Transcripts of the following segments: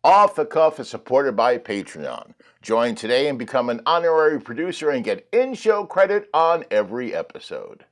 Off the Cuff is supported by Patreon. Join today and become an honorary producer and get in-show credit on every episode.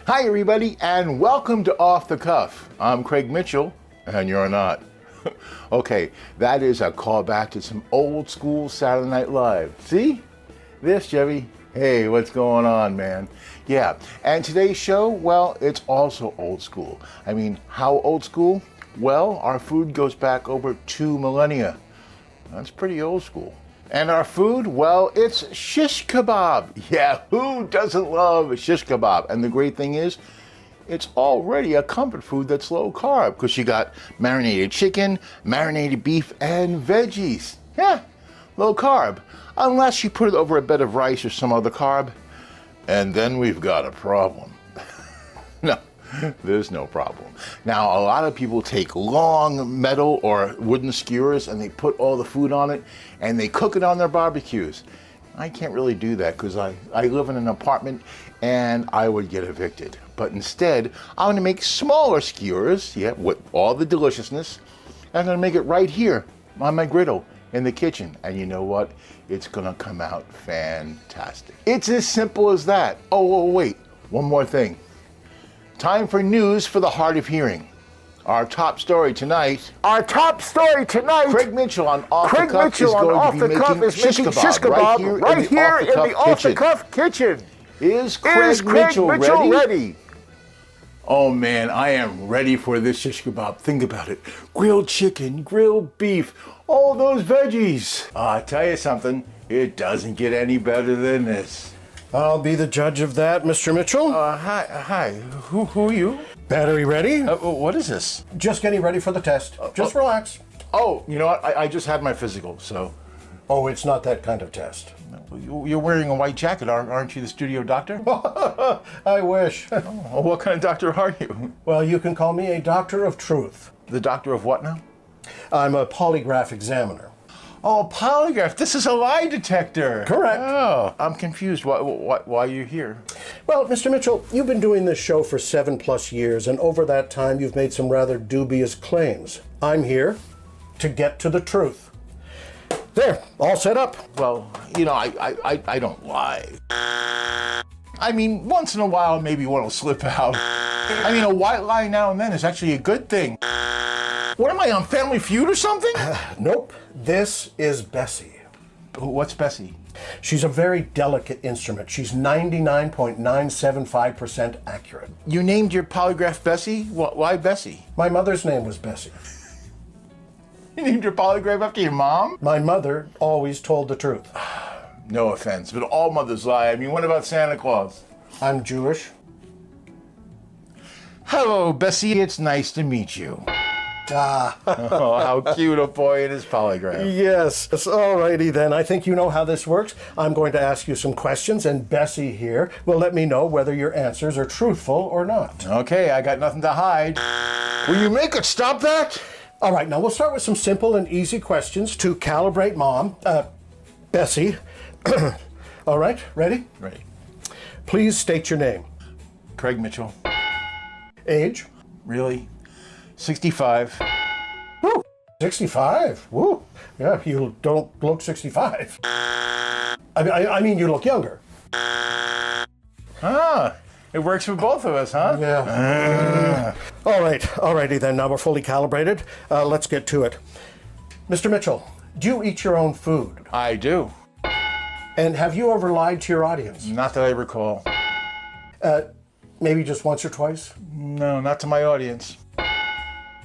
Hi everybody, and welcome to Off the Cuff. I'm Craig Mitchell, and you're not. Okay, that is a callback to some old school Saturday Night Live. See? This, Chevy. Hey, what's going on, man? Yeah, and today's show, well, it's also old school. I mean, how old school? Well, our food goes back over 2 millennia. That's pretty old school. And our food, well, it's shish kebab. Yeah, who doesn't love shish kebab? And the great thing is, it's already a comfort food that's low carb because you got marinated chicken, marinated beef, and veggies. Yeah, low carb. Unless you put it over a bed of rice or some other carb, and then we've got a problem. No. There's no problem. Now, a lot of people take long metal or wooden skewers and they put all the food on it and they cook it on their barbecues. I can't really do that because I live in an apartment and I would get evicted. But instead, I'm going to make smaller skewers, yeah, with all the deliciousness. And I'm going to make it right here on my griddle in the kitchen. And you know what? It's going to come out fantastic. It's as simple as that. Oh, wait, one more thing. Time for news for the hard of hearing. Our top story tonight. Craig Mitchell on Off the Cuff is going to be making shish kebab right here in the Off the Cuff kitchen. Is Craig Mitchell ready? Oh man, I am ready for this shish kebab. Think about it. Grilled chicken, grilled beef, all those veggies. I tell you something, it doesn't get any better than this. I'll be the judge of that, Mr. Mitchell. Hi. Who are you? Battery ready? What is this? Just getting ready for the test. Just relax. Oh, you know what? I just had my physical, so. Oh, it's not that kind of test. You're wearing a white jacket, aren't you the studio doctor? I wish. Oh, what kind of doctor are you? Well, you can call me a doctor of truth. The doctor of what now? I'm a polygraph examiner. Oh, polygraph. This is a lie detector. Correct. Oh, I'm confused. Why are you here? Well, Mr. Mitchell, you've been doing this show for 7+ years, and over that time you've made some rather dubious claims. I'm here to get to the truth. There, all set up. Well, you know, I don't lie. I mean, once in a while, maybe one will slip out. I mean, a white lie now and then is actually a good thing. What am I, on Family Feud or something? Nope. This is Bessie. What's Bessie? She's a very delicate instrument. She's 99.975% accurate. You named your polygraph Bessie? Why Bessie? My mother's name was Bessie. You named your polygraph after your mom? My mother always told the truth. No offense, but all mothers lie. I mean, what about Santa Claus? I'm Jewish. Hello, Bessie. It's nice to meet you. Ah. Oh, how cute a boy in his polygraph. Yes. Alrighty then. I think you know how this works. I'm going to ask you some questions, and Bessie here will let me know whether your answers are truthful or not. Okay, I got nothing to hide. Will you make it stop that? All right, now we'll start with some simple and easy questions to calibrate Mom. Bessie. All right, ready? Ready. Please state your name. Craig Mitchell. Age? Really? 65. Woo! 65? Woo! Yeah, you don't look 65. I mean, you look younger. Ah, it works for both of us, huh? Yeah. All right, alrighty then. Now we're fully calibrated. Let's get to it. Mr. Mitchell, do you eat your own food? I do. And have you ever lied to your audience? Not that I recall. Maybe just once or twice? No, not to my audience.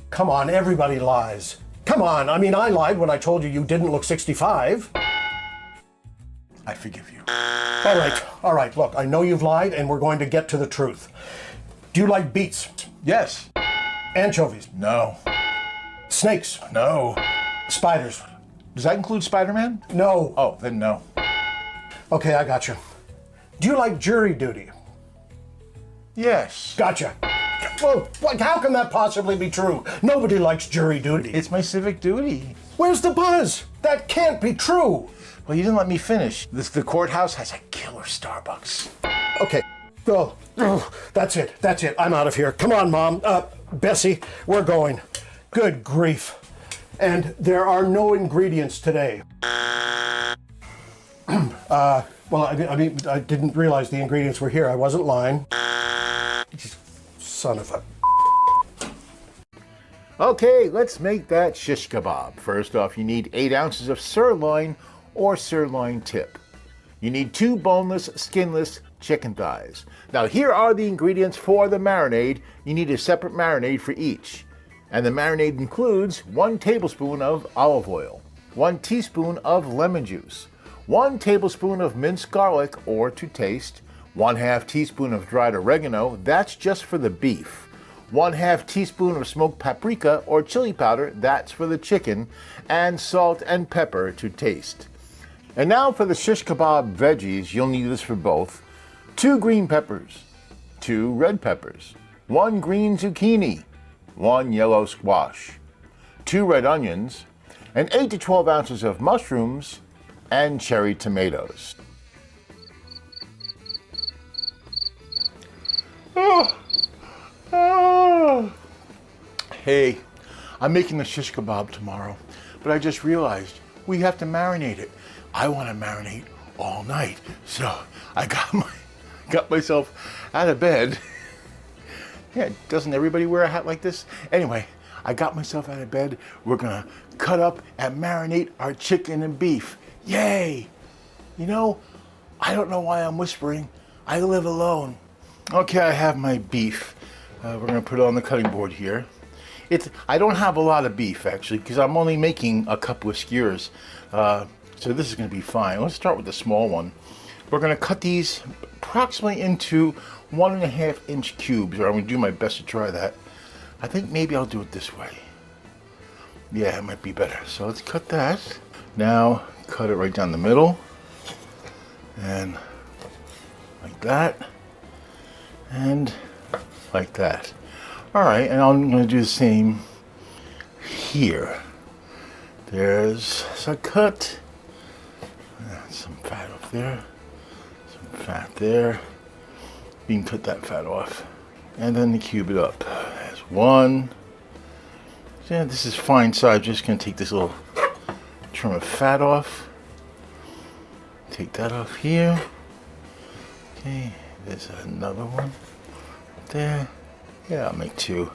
Come on, everybody lies. Come on, I mean, I lied when I told you you didn't look 65. I forgive you. All right, look, I know you've lied and we're going to get to the truth. Do you like beets? Yes. Anchovies? No. Snakes? No. Spiders? Does that include Spider-Man? No. Oh, then no. Okay, I gotcha. Do you like jury duty? Yes. Gotcha. Well, how can that possibly be true? Nobody likes jury duty. It's my civic duty. Where's the buzz? That can't be true. Well, you didn't let me finish. The courthouse has a killer Starbucks. Okay, go. That's it. I'm out of here. Come on, Mom. Bessie, we're going. Good grief. And there are no ingredients today. Well, I mean, I didn't realize the ingredients were here. I wasn't lying. Son of a... Okay, let's make that shish kebab. First off, you need 8 ounces of sirloin or sirloin tip. You need 2 boneless, skinless chicken thighs. Now here are the ingredients for the marinade. You need a separate marinade for each. And the marinade includes 1 tablespoon of olive oil, 1 teaspoon of lemon juice, 1 tablespoon of minced garlic or to taste, 1/2 teaspoon of dried oregano, that's just for the beef, 1/2 teaspoon of smoked paprika or chili powder, that's for the chicken, and salt and pepper to taste. And now for the shish kebab veggies, you'll need this for both: 2 green peppers, 2 red peppers, 1 green zucchini, 1 yellow squash, 2 red onions, and 8 to 12 ounces of mushrooms and cherry tomatoes. Hey, I'm making the shish kebab tomorrow, but I just realized we have to marinate it. I want to marinate all night, so I got myself out of bed. Yeah, doesn't everybody wear a hat like this? Anyway, I got myself out of bed. We're gonna cut up and marinate our chicken and beef. Yay! You know, I don't know why I'm whispering. I live alone. Okay, I have my beef. We're gonna put it on the cutting board here. I don't have a lot of beef actually, because I'm only making a couple of skewers. So this is gonna be fine. Let's start with the small one. We're gonna cut these approximately into 1.5 inch cubes, or I'm gonna do my best to try that. I think maybe I'll do it this way. Yeah, it might be better. So let's cut that. Now cut it right down the middle, and like that, and like that. All right, and I'm going to do the same here. There's a cut. Some fat off there. Some fat there. You can cut that fat off. And then cube it up. There's 1. Yeah, this is fine size. I'm just going to take this little trim of fat off. Take that off here. Okay, there's another one there. Yeah, I'll make 2.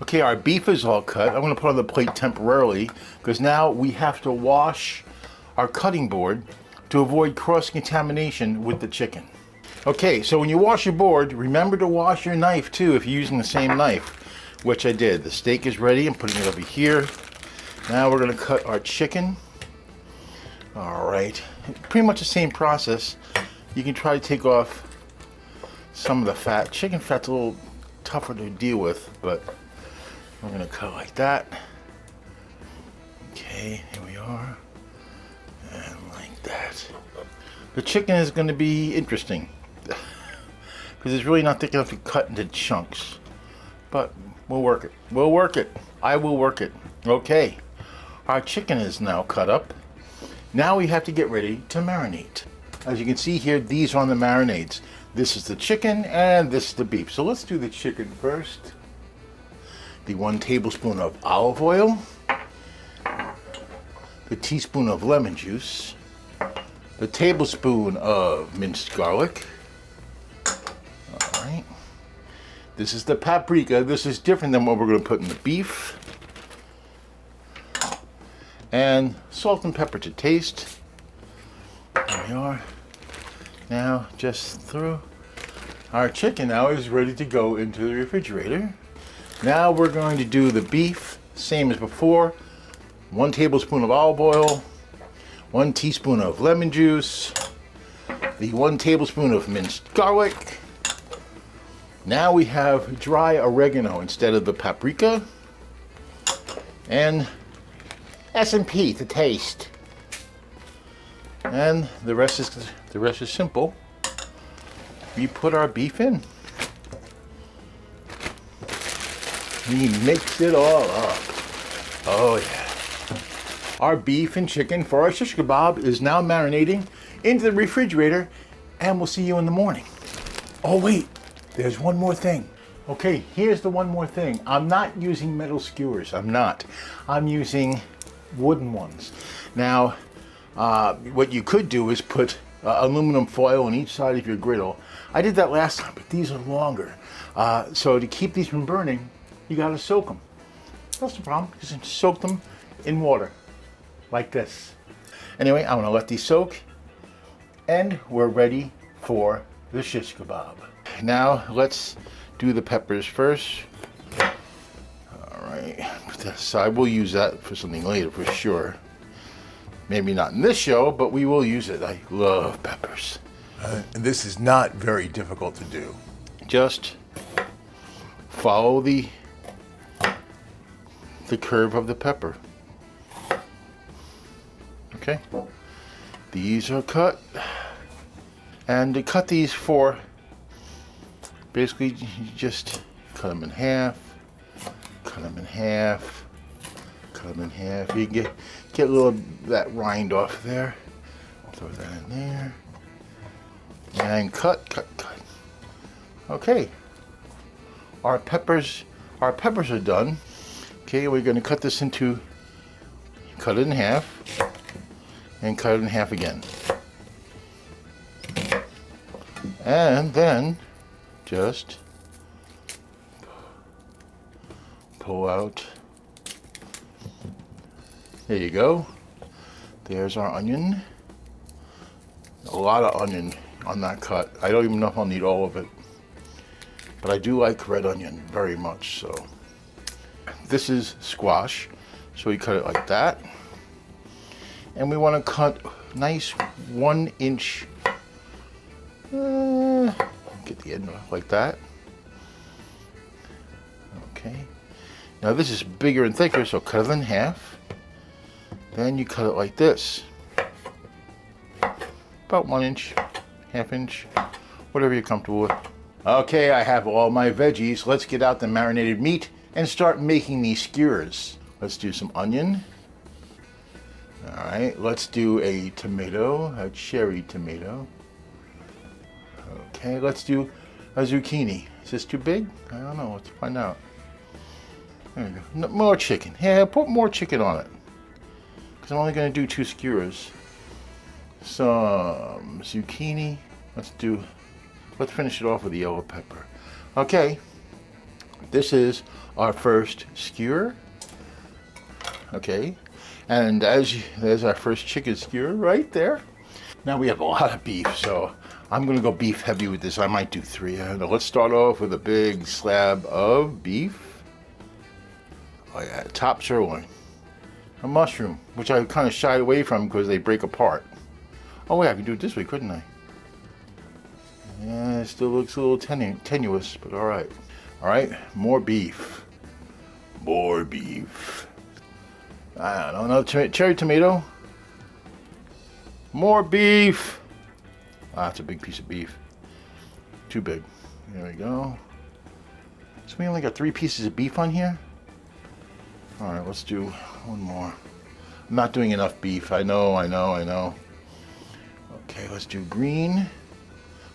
Okay, our beef is all cut. I'm going to put it on the plate temporarily because now we have to wash our cutting board to avoid cross-contamination with the chicken. Okay, so when you wash your board, remember to wash your knife too if you're using the same knife, which I did. The steak is ready. I'm putting it over here. Now we're going to cut our chicken. All right, pretty much the same process. You can try to take off some of the fat. Chicken fat's a little tougher to deal with, but we're gonna cut like that. Okay, here we are, and like that. The chicken is going to be interesting because it's really not thick enough to cut into chunks, but we'll work it. We'll work it. I will work it. Okay, our chicken is now cut up. Now we have to get ready to marinate. As you can see here, these are on the marinades. This is the chicken and this is the beef. So let's do the chicken first. The 1 tablespoon of olive oil, the teaspoon of lemon juice, the tablespoon of minced garlic. All right. This is the paprika. This is different than what we're going to put in the beef. And salt and pepper to taste. There we are. Now just throw our chicken now is ready to go into the refrigerator. Now we're going to do the beef, same as before. 1 tablespoon of olive oil, 1 teaspoon of lemon juice, the 1 tablespoon of minced garlic. Now we have dry oregano instead of the paprika. And S&P to taste. And the rest is simple. We put our beef in. We mix it all up. Oh yeah. Our beef and chicken for our shish kebab is now marinating into the refrigerator, and we'll see you in the morning. Oh wait, there's one more thing. Okay, here's the one more thing. I'm not using metal skewers, I'm using wooden ones. Now, what you could do is put aluminum foil on each side of your griddle. I did that last time, but these are longer. So to keep these from burning, you gotta soak them. That's the problem, just soak them in water, like this. Anyway, I'm gonna let these soak, and we're ready for the shish kebab. Now, let's do the peppers first. All right, put that aside. We'll use that for something later for sure. Maybe not in this show, but we will use it. I love peppers. And this is not very difficult to do. Just follow the curve of the pepper. Okay, these are cut, and to cut these for, basically you just cut them in half, cut them in half, cut them in half. You can get a little of that rind off there. Throw that in there, and cut, cut, cut. Okay, our peppers are done. Okay, we're going to cut this into, cut it in half, and cut it in half again. And then just pull out. There you go. There's our onion. A lot of onion on that cut. I don't even know if I'll need all of it, but I do like red onion very much. So this is squash, so we cut it like that. And we want to cut nice 1 inch, get the end off like that. Okay, now this is bigger and thicker, so cut it in half. Then you cut it like this, about 1 inch, ½ inch, whatever you're comfortable with. Okay, I have all my veggies. Let's get out the marinated meat and start making these skewers. Let's do some onion. All right, let's do a tomato, a cherry tomato. Okay, let's do a zucchini. Is this too big? I don't know, let's find out. There you go. No, more chicken. Yeah, put more chicken on it, because I'm only gonna do 2 skewers. Some zucchini. Let's finish it off with the yellow pepper. Okay, this is our first skewer. Okay, and there's our first chicken skewer right there. Now we have a lot of beef, so I'm gonna go beef heavy with this. I might do 3. I don't know. Let's start off with a big slab of beef. Oh yeah, top sirloin. A mushroom, which I kind of shied away from because they break apart. Oh wait, I could do it this way, couldn't I? Yeah, it still looks a little tenuous, but all right. All right, more beef. More beef. I don't know, another cherry tomato. More beef. Ah, that's a big piece of beef. Too big. There we go. So we only got 3 pieces of beef on here. All right, let's do one more. I'm not doing enough beef. I know. Okay, let's do green.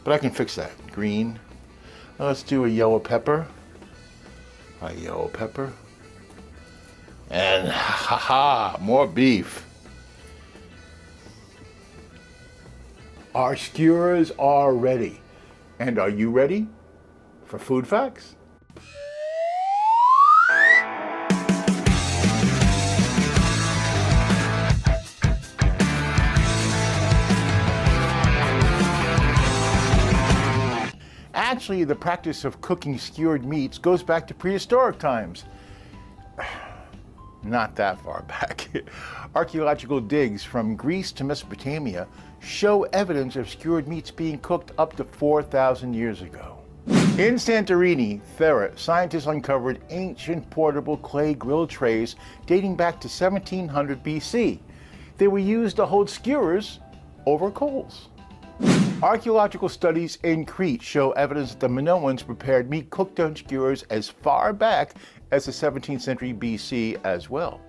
But I can fix that. Green. Now let's do a yellow pepper. A yellow pepper. And haha, more beef. Our skewers are ready. And are you ready for food facts? Actually, the practice of cooking skewered meats goes back to prehistoric times. Not that far back. Archaeological digs from Greece to Mesopotamia show evidence of skewered meats being cooked up to 4,000 years ago. In Santorini, Thera, scientists uncovered ancient portable clay grill trays dating back to 1700 BC. They were used to hold skewers over coals. Archaeological studies in Crete show evidence that the Minoans prepared meat cooked on skewers as far back as the 17th century BC as well.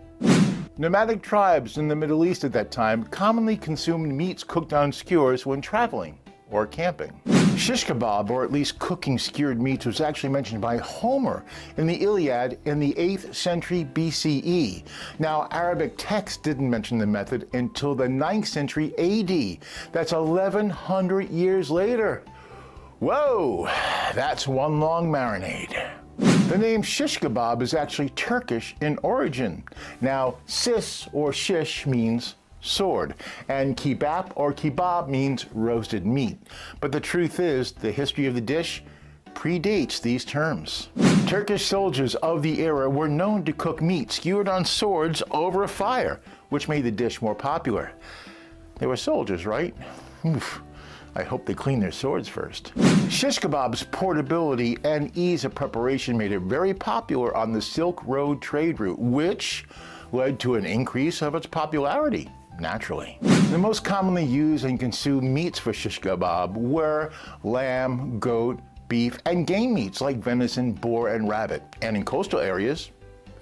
Nomadic tribes in the Middle East at that time commonly consumed meats cooked on skewers when traveling or camping. Shish kebab, or at least cooking skewered meats, was actually mentioned by Homer in the Iliad in the 8th century BCE. Now, Arabic texts didn't mention the method until the 9th century AD. That's 1,100 years later. Whoa, that's one long marinade. The name shish kebab is actually Turkish in origin. Now, sis or shish means sword, and kebab or kebab means roasted meat. But the truth is, the history of the dish predates these terms. Turkish soldiers of the era were known to cook meat skewered on swords over a fire, which made the dish more popular. They were soldiers, right? Oof. I hope they cleaned their swords first. Shish kebab's portability and ease of preparation made it very popular on the Silk Road trade route, which led to an increase of its popularity. Naturally. The most commonly used and consumed meats for shish kebab were lamb, goat, beef, and game meats like venison, boar, and rabbit, and in coastal areas,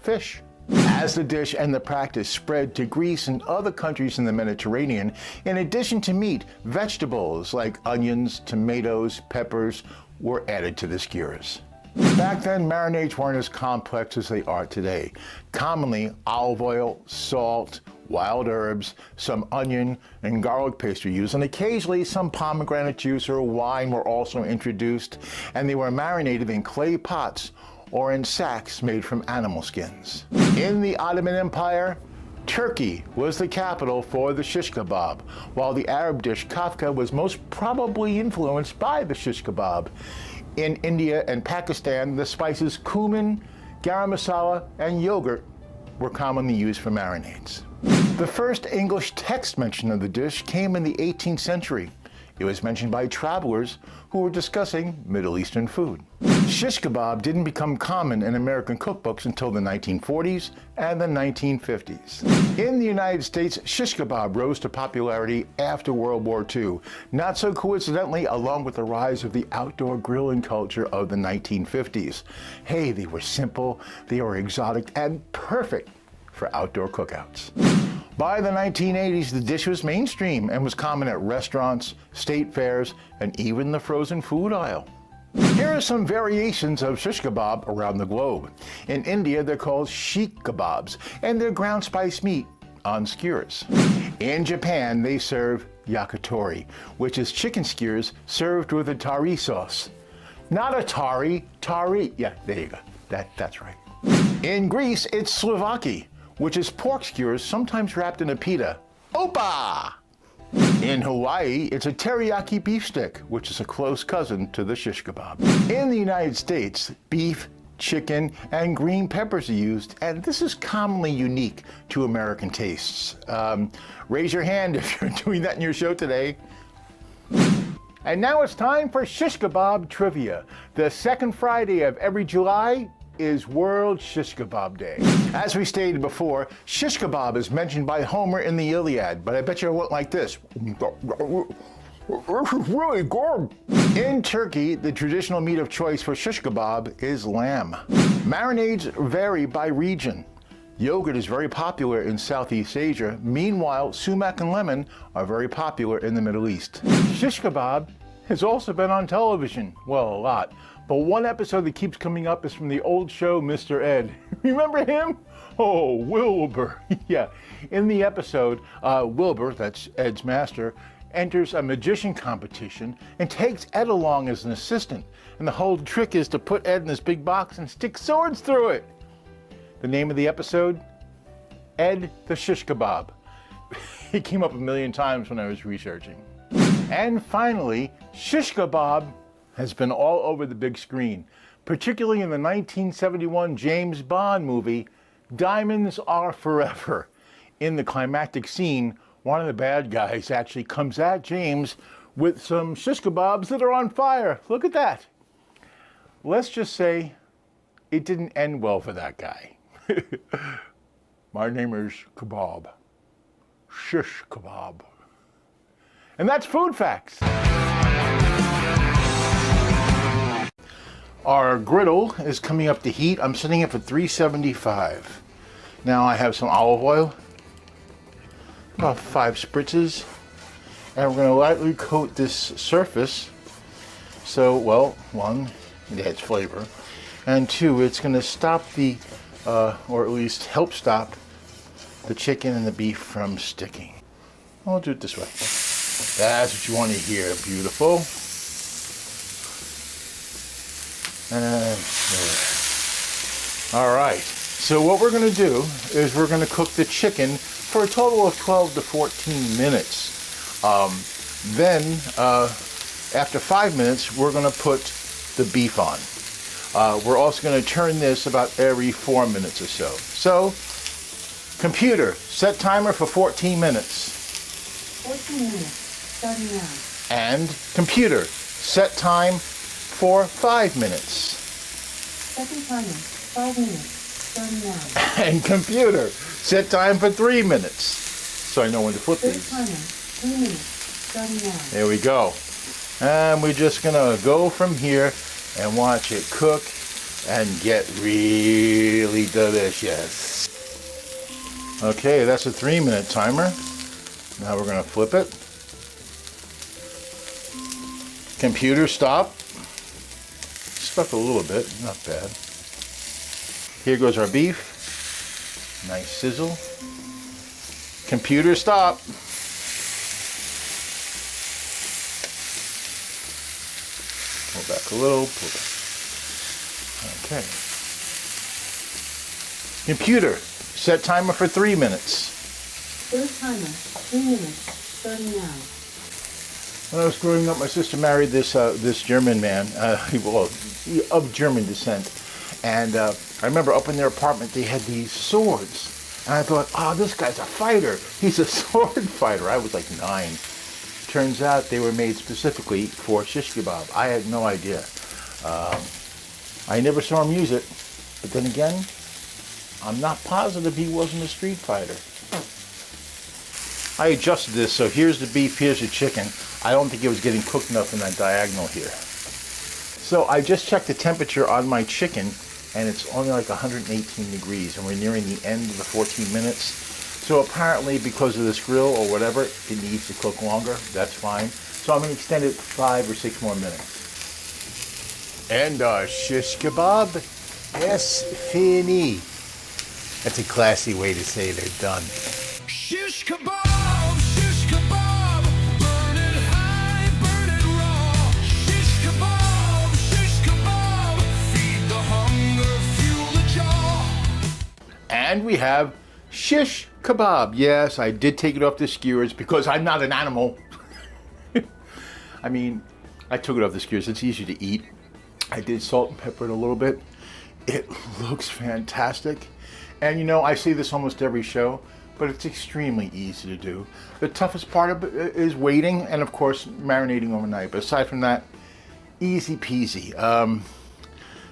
fish. As the dish and the practice spread to Greece and other countries in the Mediterranean, in addition to meat, vegetables like onions, tomatoes, peppers were added to the skewers. Back then, marinades weren't as complex as they are today. Commonly, olive oil, salt, wild herbs, some onion and garlic paste were used, and occasionally some pomegranate juice or wine were also introduced, and they were marinated in clay pots or in sacks made from animal skins. In the Ottoman Empire, Turkey was the capital for the shish kebab, while the Arab dish kafta was most probably influenced by the shish kebab. In India and Pakistan, the spices cumin, garam masala, and yogurt were commonly used for marinades. The first English text mention of the dish came in the 18th century. It was mentioned by travelers who were discussing Middle Eastern food. Shish kebab didn't become common in American cookbooks until the 1940s and the 1950s. In the United States, shish kebab rose to popularity after World War II, not so coincidentally along with the rise of the outdoor grilling culture of the 1950s. Hey, they were simple, they were exotic, and perfect for outdoor cookouts. By the 1980s, the dish was mainstream and was common at restaurants, state fairs, and even the frozen food aisle. Here are some variations of shish kebab around the globe. In India, they're called sheikh kebabs, and they're ground spice meat on skewers. In Japan, they serve yakitori, which is chicken skewers served with a tari sauce. Not a tari. Yeah, there you go. That's right. In Greece, it's slovaki, which is pork skewers sometimes wrapped in a pita. Opa! In Hawaii, it's a teriyaki beef stick, which is a close cousin to the shish kebab. In the United States, beef, chicken, and green peppers are used, and this is commonly unique to American tastes. Raise your hand if you're doing that in your show today. And now it's time for shish kebab trivia. The second Friday of every July is World Shish Kebab Day. As we stated before, shish kebab is mentioned by Homer in the Iliad, but I bet you it went like this. This is really good. In Turkey, the traditional meat of choice for shish kebab is lamb. Marinades vary by region. Yogurt is very popular in Southeast Asia. Meanwhile, sumac and lemon are very popular in the Middle East. Shish kebab has also been on television. Well, a lot. But one episode that keeps coming up is from the old show Mr. Ed. Remember him? Oh, Wilbur. Yeah. In the episode, Wilbur, that's Ed's master, enters a magician competition and takes Ed along as an assistant. And the whole trick is to put Ed in this big box and stick swords through it. The name of the episode? Ed the Shish Kebab. It came up a million times when I was researching. And finally, shish kebab has been all over the big screen, particularly in the 1971 James Bond movie, Diamonds Are Forever. In the climactic scene, one of the bad guys actually comes at James with some shish kebabs that are on fire. Look at that. Let's just say it didn't end well for that guy. My name is Kebab. Shish kebab. And that's Food Facts. Our griddle is coming up to heat. I'm setting it for 375. Now I have some olive oil, about 5 spritzes, and we're going to lightly coat this surface. So, well, 1, it adds flavor, and 2, it's going to stop the, or at least help stop the chicken and the beef from sticking. I'll do it this way. That's what you want to hear. Beautiful. And all right. So what we're going to do is we're going to cook the chicken for a total of 12 to 14 minutes. Then, after 5 minutes, we're going to put the beef on. We're also going to turn this about every 4 minutes or so. So, computer, set timer for 14 minutes. 14 minutes, starting now. And computer, set time for 5 minutes. Second timer, 5 minutes, starting now. And computer, set time for 3 minutes. So I know when to flip Third these. timer, 3 minutes, starting now. There we go. And we're just gonna go from here and watch it cook and get really delicious. Okay, that's a 3-minute timer. Now we're gonna flip it. Computer, stop. Stuck a little bit, not bad. Here goes our beef. Nice sizzle. Computer, stop. Pull back a little, pull back. Okay. Computer, set timer for 3 minutes. Third timer, 3 minutes, starting now. When I was growing up, my sister married this German man, well, of German descent. And I remember up in their apartment, they had these swords. And I thought, oh, this guy's a fighter. He's a sword fighter. I was like 9. Turns out they were made specifically for shish kebab. I had no idea. I never saw him use it. But then again, I'm not positive he wasn't a street fighter. I adjusted this, so here's the beef, here's the chicken. I don't think it was getting cooked enough in that diagonal here. So I just checked the temperature on my chicken, and it's only like 118 degrees, and we're nearing the end of the 14 minutes. So apparently, because of this grill or whatever, it needs to cook longer. That's fine. So I'm going to extend it 5 or 6 more minutes. And our shish kebab is fini. That's a classy way to say they're done. Shish kebab, shish kebab, burn it high, burn it raw. Shish kebab, feed the hunger, fuel the jaw. And we have shish kebab. Yes, I did take it off the skewers because I'm not an animal. I mean, I took it off the skewers. It's easy to eat. I did salt and pepper it a little bit. It looks fantastic. And you know, I say this almost every show, but it's extremely easy to do. The toughest part of it is waiting and of course marinating overnight. But aside from that, easy peasy.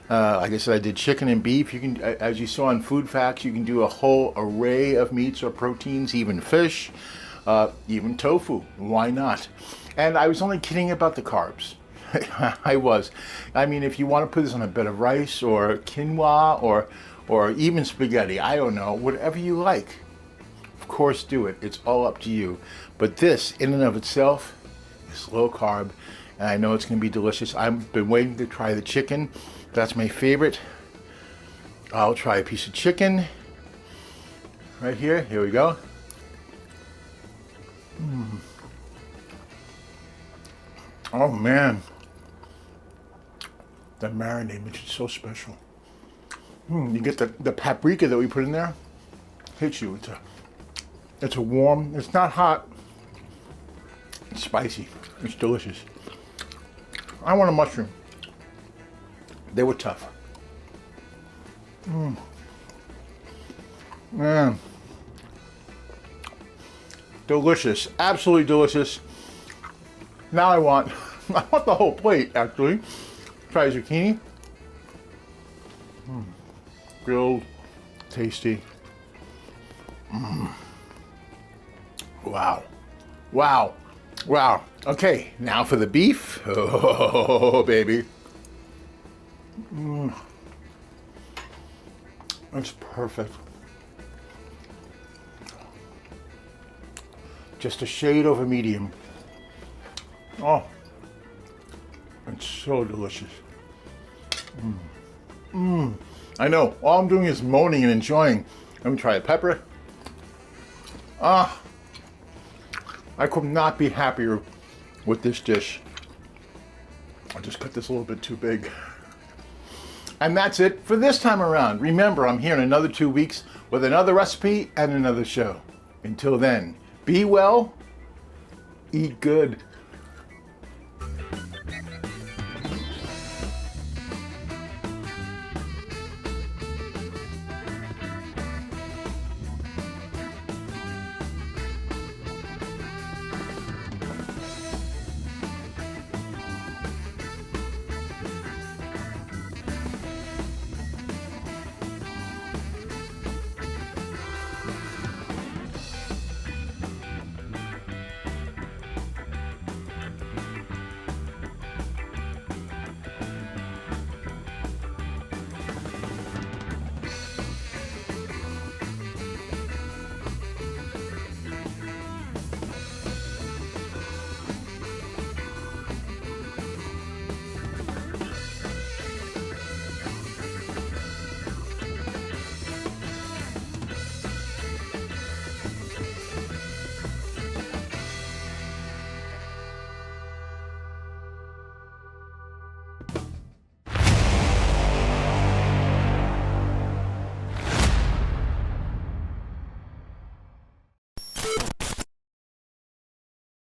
Like I said, I did chicken and beef. You can, as you saw in Food Facts, you can do a whole array of meats or proteins, even fish, even tofu. Why not? And I was only kidding about the carbs. I was. I mean, if you want to put this on a bed of rice or quinoa or even spaghetti, I don't know, whatever you like. Of course, do it. It's all up to you. But this, in and of itself, is low carb, and I know it's going to be delicious. I've been waiting to try the chicken. That's my favorite. I'll try a piece of chicken right here. Here we go. Oh man, the marinade makes it so special. You get the paprika that we put in there, hits you. It's a warm, it's not hot, it's spicy, it's delicious. I want a mushroom. They were tough. Man. delicious, absolutely delicious. Now I want the whole plate, actually. Try zucchini. Grilled, tasty. Wow, wow, wow. Okay, now for the beef. Oh, baby. It's perfect. Just a shade over medium. Oh, it's so delicious. I know, all I'm doing is moaning and enjoying. Let me try a pepper. I could not be happier with this dish. I just cut this a little bit too big. And that's it for this time around. Remember, I'm here in another 2 weeks with another recipe and another show. Until then, be well, eat good.